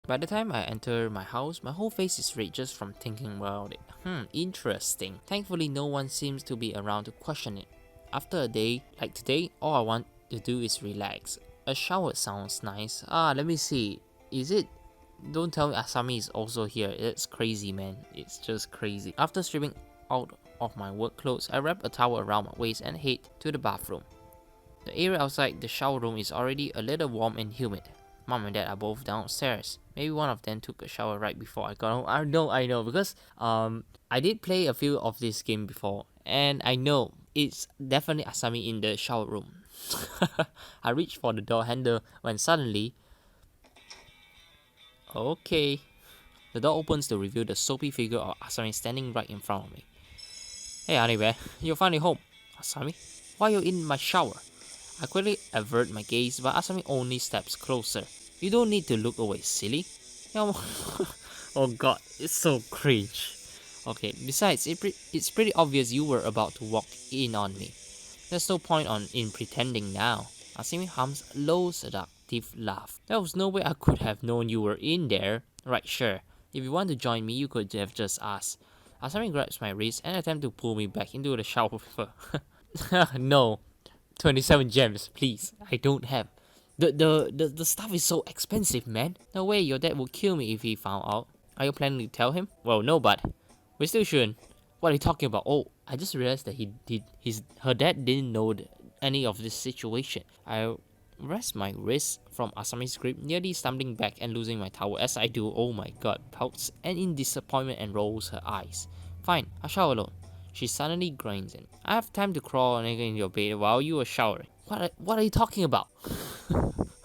By the time I enter my house, my whole face is red just from thinking about it. Interesting. Thankfully, no one seems to be around to question it. After a day like today, all I want to do is relax. A shower sounds nice. Let me see. Is it? Don't tell me Asami is also here. It's crazy, man. It's just crazy. After stripping out of my work clothes, I wrap a towel around my waist and head to the bathroom. The area outside the shower room is already a little warm and humid. Mom and Dad are both downstairs. Maybe one of them took a shower right before I got home. I know, because I did play a few of this game before, and I know it's definitely Asami in the shower room. I reached for the door handle when suddenly, okay, the door opens to reveal the soapy figure of Asami standing right in front of me. Hey, honey bear, you're finally home. Asami, why are you in my shower? I quickly avert my gaze, but Asami only steps closer. You don't need to look away, silly. Oh god, it's so cringe. Okay, besides, it's pretty obvious you were about to walk in on me. There's no point in pretending now. Asami hums a low, seductive laugh. There was no way I could have known you were in there. Right, sure. If you want to join me, you could have just asked. Asami grabs my wrist and attempts to pull me back into the shower with her. No. 27 gems, please. I don't have. The stuff is so expensive, man. No way, your dad would kill me if he found out. Are you planning to tell him? Well, no, but we still shouldn't. What are you talking about? Oh, I just realized that her dad didn't know any of this situation. I rest my wrist from Asami's grip, nearly stumbling back and losing my towel. As I do, oh my god, pouts and in disappointment and rolls her eyes. Fine, I'll shower alone. She suddenly grins in. I have time to crawl naked in your bed while you are showering. What are you talking about?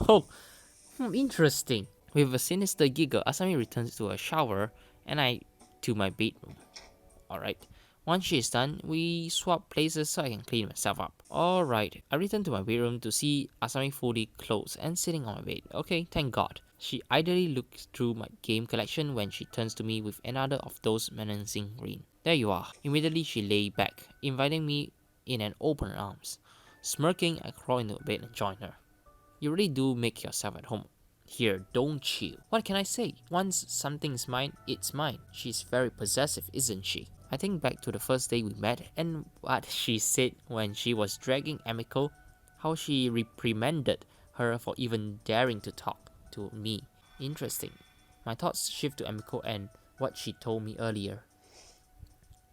Oh, interesting. With a sinister giggle, Asami returns to her shower and I to my bedroom. Alright. Once she is done, we swap places so I can clean myself up. Alright, I return to my bedroom to see Asami fully clothed and sitting on my bed. Okay, thank god. She idly looks through my game collection when she turns to me with another of those menacing grin. There you are. Immediately she lay back, inviting me in an open arms. Smirking, I crawl into bed and join her. You really do make yourself at home here, don't you? What can I say? Once something's mine, it's mine. She's very possessive, isn't she? I think back to the first day we met and what she said when she was dragging Emiko, how she reprimanded her for even daring to talk to me. Interesting. My thoughts shift to Emiko and what she told me earlier.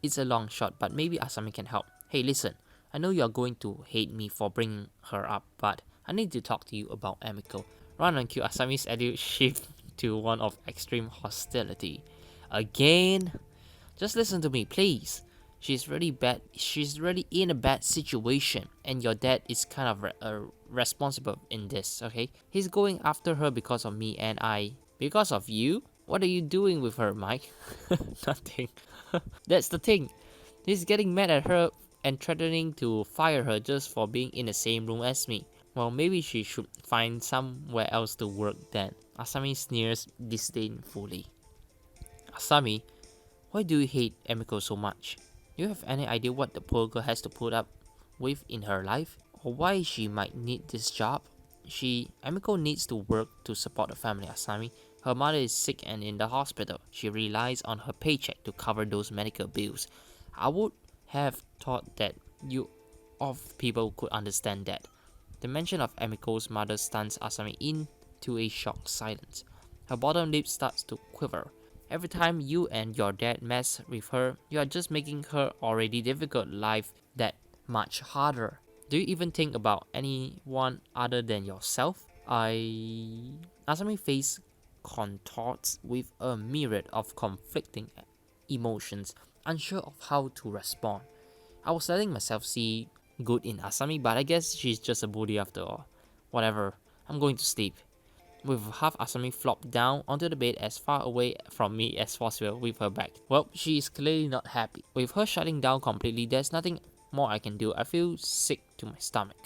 It's a long shot, but maybe Asami can help. Hey, listen, I know you're going to hate me for bringing her up, but I need to talk to you about Emiko. Run on cue, Asami's attitude shift to one of extreme hostility. Again? Just listen to me, please. She's really bad. She's really in a bad situation, and your dad is kind of responsible in this, okay? He's going after her because of me, and because of you? What are you doing with her, Mike? Nothing. That's the thing. He's getting mad at her and threatening to fire her just for being in the same room as me. Well, maybe she should find somewhere else to work then. Asami sneers disdainfully. Asami, why do you hate Emiko so much? Do you have any idea what the poor girl has to put up with in her life? Or why she might need this job? Emiko needs to work to support the family, Asami. Her mother is sick and in the hospital. She relies on her paycheck to cover those medical bills. I would have thought that you of people could understand that. The mention of Emiko's mother stuns Asami into a shocked silence. Her bottom lip starts to quiver. Every time you and your dad mess with her, you are just making her already difficult life that much harder. Do you even think about anyone other than yourself? Asami's face contorts with a myriad of conflicting emotions, unsure of how to respond. I was letting myself see good in Asami, but I guess she's just a bully after all. Whatever, I'm going to sleep. With half Asami flopped down onto the bed as far away from me as possible with her back. Well, she is clearly not happy. With her shutting down completely, there's nothing more I can do. I feel sick to my stomach.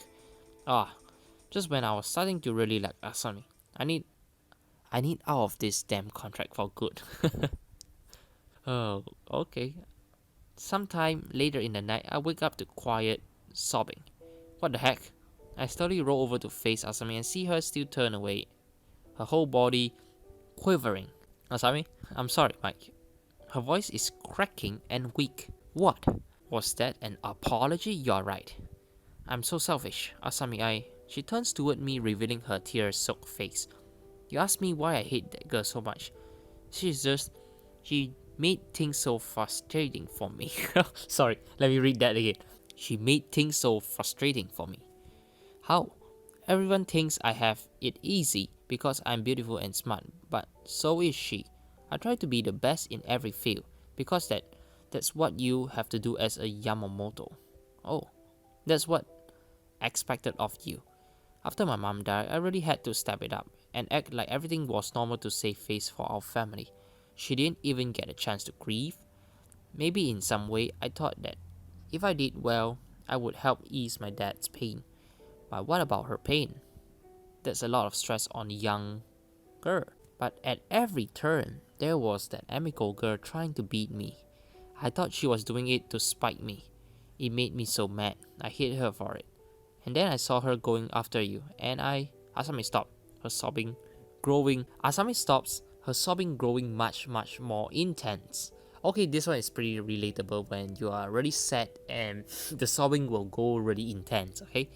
Just when I was starting to really like Asami. I need out of this damn contract for good. Oh, okay. Sometime later in the night, I wake up to quiet sobbing. What the heck? I slowly roll over to face Asami and see her still turn away. Her whole body quivering. Asami, I'm sorry, Mike. Her voice is cracking and weak. What? Was that an apology? You're right. I'm so selfish, Asami. She turns toward me, revealing her tear-soaked face. You asked me why I hate that girl so much. She's just. She made things so frustrating for me. Sorry, let me read that again. She made things so frustrating for me. How? Everyone thinks I have it easy because I'm beautiful and smart, but so is she. I try to be the best in every field because that's what you have to do as a Yamamoto. Oh, that's what expected of you. After my mom died, I really had to step it up and act like everything was normal to save face for our family. She didn't even get a chance to grieve. Maybe in some way I thought that if I did well, I would help ease my dad's pain. But what about her pain? That's a lot of stress on a young girl. But at every turn, there was that amical girl trying to beat me. I thought she was doing it to spite me. It made me so mad. I hate her for it. And then I saw her going after you, and Asami stopped, her sobbing growing. Asami stops, her sobbing growing much more intense. Okay, this one is pretty relatable when you are really sad and the sobbing will go really intense, okay?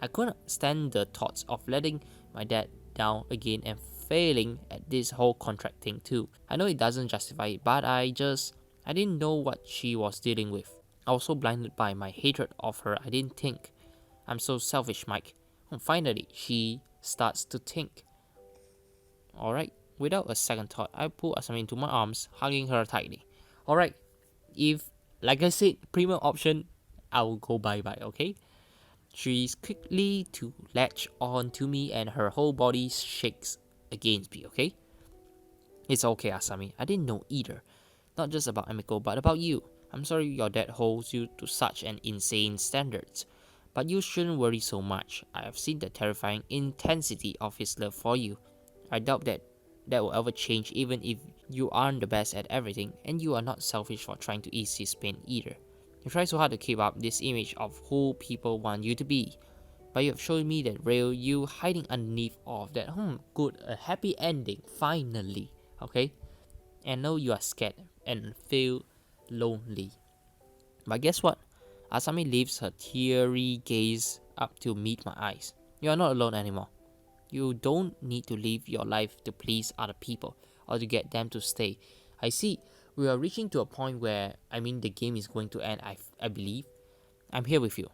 I couldn't stand the thoughts of letting my dad down again and failing at this whole contract thing too. I know it doesn't justify it, but I didn't know what she was dealing with. I was so blinded by my hatred of her, I didn't think. I'm so selfish, Mike. And finally, she starts to think. Alright, without a second thought, I pull Asami into my arms, hugging her tightly. Alright, if, like I said, premium option, I will go bye-bye, okay? She's quickly to latch on to me and her whole body shakes against me, okay? It's okay, Asami. I didn't know either. Not just about Emiko, but about you. I'm sorry your dad holds you to such an insane standards. But you shouldn't worry so much. I have seen the terrifying intensity of his love for you. I doubt that will ever change even if you aren't the best at everything and you are not selfish for trying to ease his pain either. You try so hard to keep up this image of who people want you to be. But you have shown me that real you hiding underneath all of that. Good, a happy ending, finally. Okay? And know you are scared and feel lonely. But guess what? Asami lifts her teary gaze up to meet my eyes. You are not alone anymore. You don't need to live your life to please other people or to get them to stay. I see. We are reaching to a point where, the game is going to end, I believe. I'm here with you.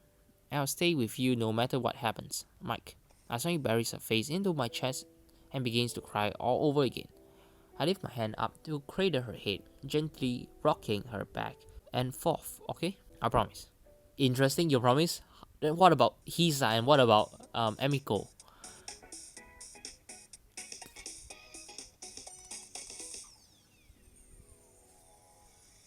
I'll stay with you no matter what happens. Mike. Asami buries her face into my chest and begins to cry all over again. I lift my hand up to cradle her head, gently rocking her back and forth, okay? I promise. Interesting, you promise? Then what about Hisa and what about Emiko?